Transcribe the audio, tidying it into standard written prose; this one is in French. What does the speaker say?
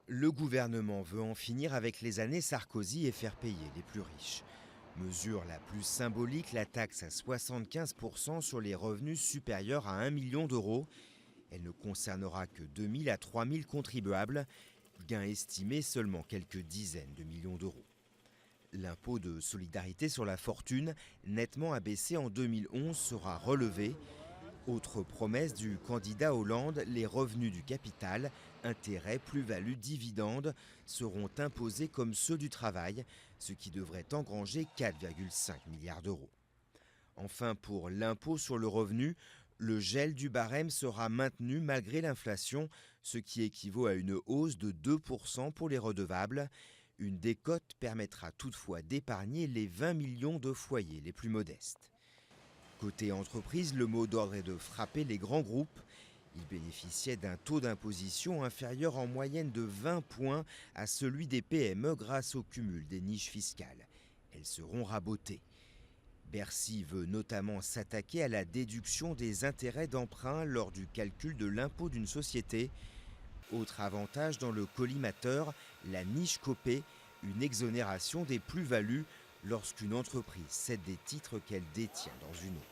Le gouvernement veut en finir avec les années Sarkozy et faire payer les plus riches. Mesure la plus symbolique, la taxe à 75% sur les revenus supérieurs à 1 million d'euros. Elle ne concernera que 2 000 à 3 000 contribuables, gain estimé seulement quelques dizaines de millions d'euros. L'impôt de solidarité sur la fortune, nettement abaissé en 2011, sera relevé. Autre promesse du candidat Hollande, les revenus du capital, intérêts, plus-values, dividendes, seront imposés comme ceux du travail, ce qui devrait engranger 4,5 milliards d'euros. Enfin, pour l'impôt sur le revenu, le gel du barème sera maintenu malgré l'inflation, ce qui équivaut à une hausse de 2% pour les redevables. Une décote permettra toutefois d'épargner les 20 millions de foyers les plus modestes. Côté entreprise, le mot d'ordre est de frapper les grands groupes. Ils bénéficiaient d'un taux d'imposition inférieur en moyenne de 20 points à celui des PME grâce au cumul des niches fiscales. Elles seront rabotées. Bercy veut notamment s'attaquer à la déduction des intérêts d'emprunt lors du calcul de l'impôt d'une société. Autre avantage dans le collimateur, la niche Copé, une exonération des plus-values lorsqu'une entreprise cède des titres qu'elle détient dans une autre.